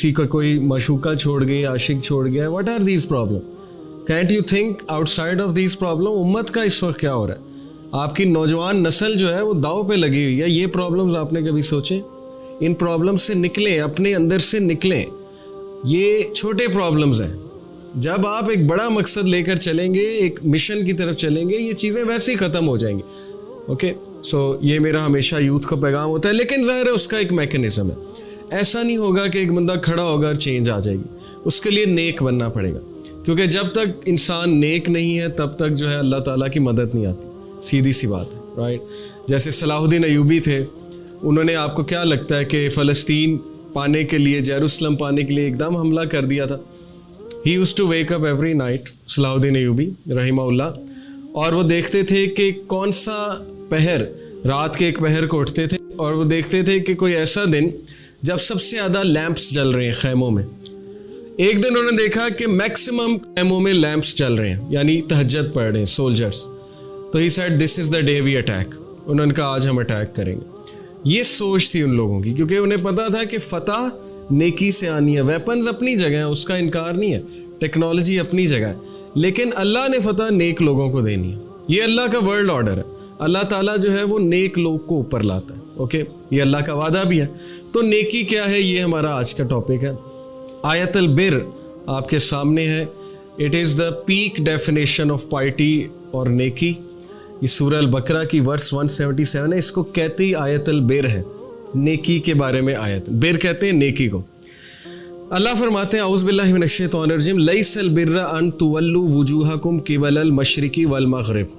किसी का कोई मशूका छोड़ गई, आशिक छोड़ गया, what are these problem? Can't you think outside of these problem? उम्मत का इस वक्त क्या हो रहा है? आपकी नौजवान नस्ल जो है वो दाव पे लगी हुई है। ये प्रॉब्लम्स आपने कभी सोचे? इन प्रॉब्लम्स से निकलें, अपने अंदर से निकलें। ये छोटे प्रॉब्लम्स हैं। जब आप एक बड़ा मकसद लेकर चलेंगे, एक मिशन की तरफ चलेंगे, ये चीज़ें वैसे ही ख़त्म हो जाएंगी। ओके, सो ये मेरा हमेशा यूथ का पैगाम होता है। लेकिन ज़ाहिर है उसका एक मैकेनिज़्म है। ऐसा नहीं होगा कि एक बंदा खड़ा होगा और चेंज आ जाएगी। उसके लिए नेक बनना पड़ेगा, क्योंकि जब तक इंसान नेक नहीं है तब तक जो है अल्लाह ताला की मदद नहीं आती। सीधी सी बात है, राइट? जैसे सलाहुद्दीन अयूबी थे, उन्होंने, आपको क्या लगता है कि फ़लस्तीन पाने के लिए, जेरूसलम पाने के लिए एकदम हमला कर दिया था? He used to wake up every night, Salahuddin Ayubi रहिमहुल्लाह, और वो देखते थे कि कौन सा पहर, रात के एक पहर को उठते थे और वो देखते थे कि कोई ऐसा दिन जब सबसे ज़्यादा लैंप्स जल रहे हैं खैमों में। एक दिन उन्होंने देखा कि मैक्सिमम खैमों में लैंप्स जल रहे हैं, यानी तहज्जुद पढ़ रहे हैं सोल्जर्स। तो he said this is the day we attack. उन्होंने कहा आज हम अटैक करेंगे। ये सोच थी उन लोगों की, क्योंकि उन्हें पता था कि फतह नेकी से आनी है। वेपन्स अपनी जगह है, उसका इनकार नहीं है, टेक्नोलॉजी अपनी जगह है, लेकिन अल्लाह ने फतह नेक लोगों को देनी है। ये अल्लाह का वर्ल्ड ऑर्डर है। अल्लाह ताला जो है वो नेक लोग को ऊपर लाता है। ओके, ये अल्लाह का वादा भी है। तो नेकी क्या है, ये हमारा आज का टॉपिक है। आयतुल बिर आपके सामने है। It is the peak definition of piety और नेकी। ये सूरह अल-बकरा की वर्स 177 है। इसको कहते ही आयतुल बिर है, नेकी के बारे में आयत। बिर कहते हैं नेकी को। अल्लाह फरमाते हैं औज़ु बिल्लाहि मिनश शैतानिर रजीम, लैसल बिर्रा अन तुवल्लू वुजूहकुम क़िबलल मशरिक़ी वल मग़रिब।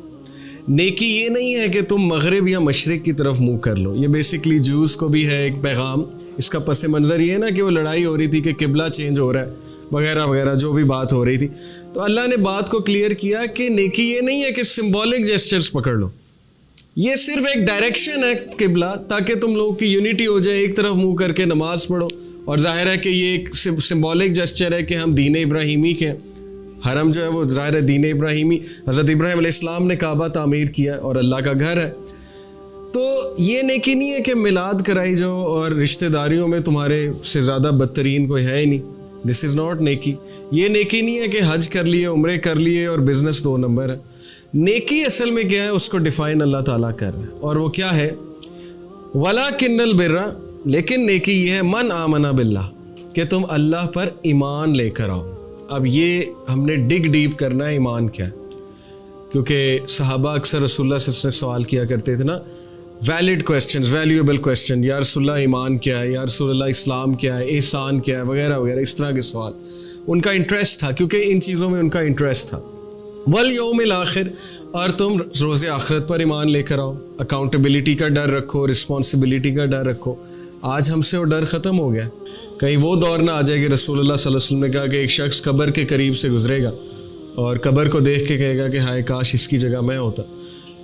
नेकी ये नहीं है कि तुम मगरिब या मशरिक़ की तरफ मुंह कर लो। ये बेसिकली जूस को भी है एक पैगाम। इसका पस मंज़र ये है ना कि वो लड़ाई हो रही थी कि किबला चेंज हो रहा है वगैरह वगैरह, जो भी बात हो रही थी। तो अल्लाह ने बात को क्लियर किया कि नेकी ये नहीं है कि सिंबॉलिक जेस्चर्स पकड़ लो। ये सिर्फ एक डायरेक्शन है किबला, ताकि तुम लोगों की यूनिटी हो जाए, एक तरफ मुंह करके नमाज पढ़ो। और जाहिर है कि ये एक सिंबॉलिक जेस्चर है कि हम दीन इब्राहिमी के, हरम जो है वो ज़ाहिर है दीन इब्राहिमी, हज़रत इब्राहिम अलैहिस्सलाम ने काबा तामीर किया और अल्लाह का घर है। तो ये नेकी नहीं है कि मिलाद कराई जाओ और रिश्तेदारियों में तुम्हारे से ज़्यादा बदतरीन कोई है ही नहीं। दिस इज़ नॉट नेकी। ये नेकी नहीं है कि हज कर लिए, उम्रे कर लिए और बिज़नेस 2 नंबर है। नेकी असल में क्या है, उसको डिफ़ाइन अल्लाह ताला कर रहा है, और वो क्या है? वलाकिन्नल बिर्रा, लेकिन नेकी ये है मन आमना बिल्लाह, कि तुम अल्लाह पर ईमान लेकर आओ। अब ये हमने डिग डीप करना है, ईमान क्या है, क्योंकि सहाबा अक्सर रसूलुल्लाह से सवाल किया करते थे ना, वैलिड क्वेश्चन, वैल्यूएबल क्वेश्चन, या रसूलुल्लाह ईमान क्या है, या रसूलुल्लाह इस्लाम क्या है, एहसान क्या है, वगैरह वगैरह, इस तरह के सवाल। उनका इंटरेस्ट था, क्योंकि इन चीज़ों में उनका इंटरेस्ट था। वल यौमिल आखिर, और तुम रोज़े आखिरत पर ईमान लेकर आओ। अकाउंटेबिलिटी का डर रखो, रिस्पॉन्सिबिलिटी का डर रखो। आज हमसे वो डर ख़त्म हो गया। कहीं वो दौर ना आ जाए कि रसूलुल्लाह सल्लल्लाहु अलैहि वसल्लम ने कहा कि एक शख्स कब्र के करीब से गुजरेगा और कब्र को देख के कहेगा कि हाय काश इसकी जगह मैं होता।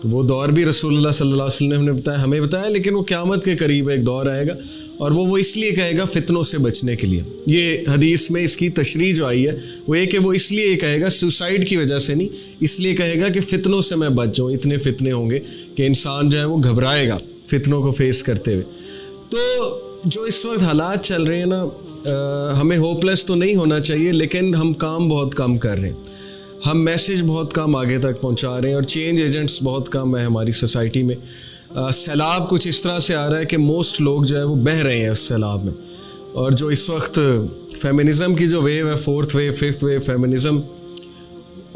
तो वो दौर भी रसूलुल्लाह सल्लल्लाहु अलैहि वसल्लम ने बताया, हमें बताया, लेकिन वो क़यामत के करीब एक दौर आएगा, और वो इसलिए कहेगा फितनों से बचने के लिए। ये हदीस में इसकी तशरीह जो आई है वो ये कि वो इसलिए कहेगा सुसाइड की वजह से नहीं, इसलिए कहेगा कि फ़ितनों से मैं बच जाऊँ। इतने फितने होंगे कि इंसान जो है वो घबराएगा फ़ितनों को फेस करते हुए। तो जो इस वक्त हालात चल रहे हैं ना, हमें होपलेस तो नहीं होना चाहिए, लेकिन हम काम बहुत कम कर रहे हैं। हम मैसेज बहुत कम आगे तक पहुंचा रहे हैं, और चेंज एजेंट्स बहुत कम है हमारी सोसाइटी में। सैलाब कुछ इस तरह से आ रहा है कि मोस्ट लोग जो है वो बह रहे हैं उस सैलाब में। और जो इस वक्त फेमिनिज़म की जो वेव है, 4th wave 5th wave feminism,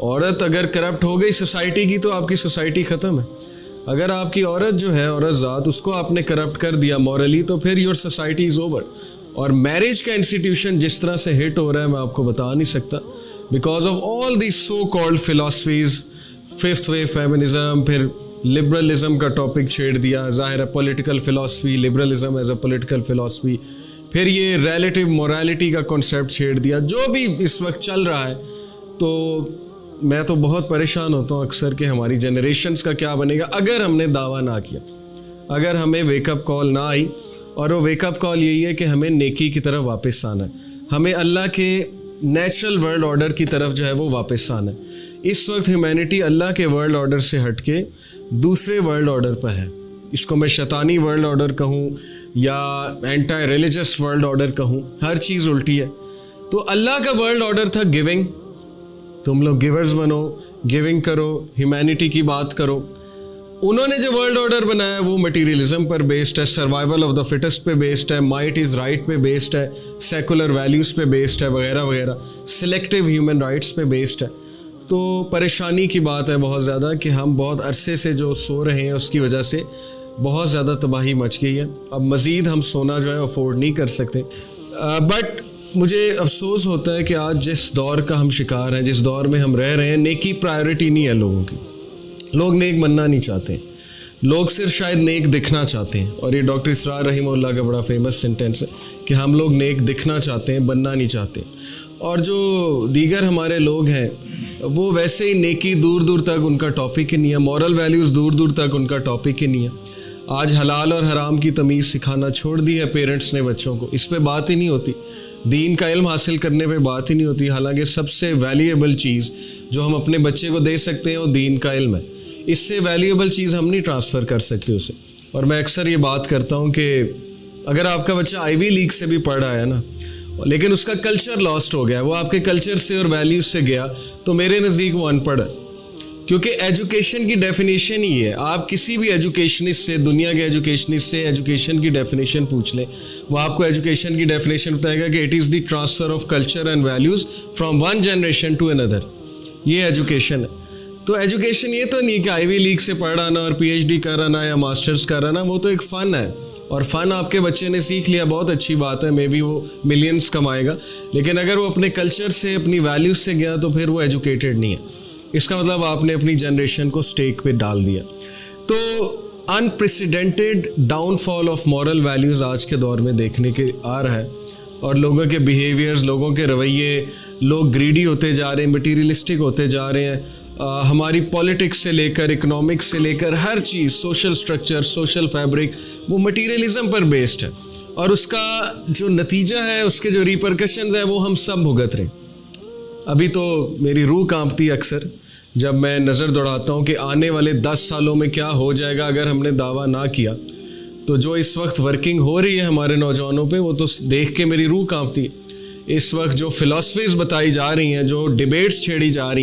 औरत अगर करप्ट हो गई सोसाइटी की तो आपकी सोसाइटी ख़त्म है। अगर आपकी औरत जो है, औरत ज़ात, उसको आपने करप्ट कर दिया मॉरली, तो फिर योर सोसाइटी इज़ ओवर। और मैरिज का इंस्टीट्यूशन जिस तरह से हिट हो रहा है मैं आपको बता नहीं सकता, because of all this so called philosophies. 5th wave feminism, फिर लिबरलिज़म का टॉपिक छेड़ दिया, ज़ाहिर है political philosophy, liberalism as a political philosophy, फिर ये रिलेटिव मोरालिटी का कॉन्सेप्ट छेड़ दिया। जो भी इस वक्त चल रहा है, तो मैं तो बहुत परेशान होता हूँ अक्सर कि हमारी जनरेशन्स का क्या बनेगा अगर हमने दावा ना किया, अगर हमें वेकअप कॉल ना आई। और वो वेकअप कॉल यही है कि हमें नेकी की तरफ वापस आना है, हमें अल्लाह के नेचुरल वर्ल्ड ऑर्डर की तरफ जो है वो वापस आना है। इस वक्त ह्यूमैनिटी अल्लाह के वर्ल्ड ऑर्डर से हट के दूसरे वर्ल्ड ऑर्डर पर है। इसको मैं शैतानी वर्ल्ड ऑर्डर कहूँ या एंटी रिलीजियस वर्ल्ड ऑर्डर कहूँ, हर चीज़ उल्टी है। तो अल्लाह का वर्ल्ड ऑर्डर था गिविंग, तुम लोग गिवर्स बनो, गिविंग करो, ह्यूमैनिटी की बात करो। उन्होंने जो वर्ल्ड ऑर्डर बनाया वो मटीरियलिज्म पर बेस्ड है, सर्वाइवल ऑफ द फिटेस्ट पे बेस्ड है, माइट इज़ राइट पे बेस्ड है, सेकुलर वैल्यूज़ पे बेस्ड है वगैरह वगैरह, सिलेक्टिव ह्यूमन राइट्स पे बेस्ड है। तो परेशानी की बात है बहुत ज़्यादा कि हम बहुत अरसे से जो सो रहे हैं उसकी वजह से बहुत ज़्यादा तबाही मच गई है। अब मज़ीद हम सोना जो है अफोर्ड नहीं कर सकते। बट मुझे अफसोस होता है कि आज जिस दौर का हम शिकार हैं, जिस दौर में हम रह रहे हैं, नेकी प्रायोरिटी नहीं है लोगों की। लोग नेक बनना नहीं चाहते, लोग सिर्फ शायद नेक दिखना चाहते हैं। और ये डॉक्टर इसरार रहीमुल्लाह का बड़ा फेमस सेंटेंस है कि हम लोग नेक दिखना चाहते हैं, बनना नहीं चाहते। और जो दीगर हमारे लोग हैं वो वैसे ही नेकी दूर दूर तक उनका टॉपिक ही नहीं है, मॉरल वैल्यूज़ दूर दूर तक उनका टॉपिक ही नहीं है। आज हलाल और हराम की तमीज़ सिखाना छोड़ दी है पेरेंट्स ने बच्चों को, इस पे बात ही नहीं होती। दीन का इल्म हासिल करने पे बात ही नहीं होती। हालांकि सबसे वैल्यूएबल चीज़ जो हम अपने बच्चे को दे सकते हैं वो दीन का इल्म है। इससे वैल्यूएबल चीज़ हम नहीं ट्रांसफ़र कर सकते उसे। और मैं अक्सर ये बात करता हूँ कि अगर आपका बच्चा आईवी लीग से भी पढ़ रहा है ना, लेकिन उसका कल्चर लॉस्ट हो गया, वो आपके कल्चर से और वैल्यूज़ से गया, तो मेरे नज़दीक वो अनपढ़ है। क्योंकि एजुकेशन की डेफिनेशन ही है, आप किसी भी एजुकेशनिस्ट से, दुनिया के एजुकेशनिस्ट से एजुकेशन की डेफिनेशन पूछ लें, वो आपको एजुकेशन की डेफिनेशन बताएगा कि it is the transfer of culture and values from one generation to another. ये एजुकेशन है। तो एजुकेशन ये तो नहीं कि आईवी लीग से पढ़ आना और पीएचडी कर आना या मास्टर्स कर आना, वो तो एक फ़न है। और फ़न आपके बच्चे ने सीख लिया, बहुत अच्छी बात है, मे बी वो मिलियंस कमाएगा। लेकिन अगर वो अपने कल्चर से, अपनी वैल्यूज़ से गया तो फिर वो एजुकेटेड नहीं है। इसका मतलब आपने अपनी जनरेशन को स्टेक पे डाल दिया। तो unprecedented downfall of moral values आज के दौर में देखने के आ रहा है। और लोगों के बिहेवियर्स, लोगों के रवैये, लोग ग्रीडी होते जा रहे हैं, मटीरियलिस्टिक होते जा रहे हैं। हमारी पॉलिटिक्स से लेकर, इकोनॉमिक्स से लेकर हर चीज़, सोशल स्ट्रक्चर, सोशल फैब्रिक, वो मटीरियलिज्म पर बेस्ड है। और उसका जो नतीजा है, उसके जो रिपरकशंस है, वो हम सब भुगत रहे हैं। अभी तो मेरी रूह कांपती है अक्सर जब मैं नज़र दौड़ाता हूँ कि आने वाले 10 सालों में क्या हो जाएगा अगर हमने दावा ना किया। तो जो इस वक्त वर्किंग हो रही है हमारे नौजवानों पे, वो तो देख के मेरी रूह कांपती है। इस वक्त जो फ़िलासफ़ीज़ बताई जा रही हैं, जो डिबेट्स छेड़ी जा रही हैं,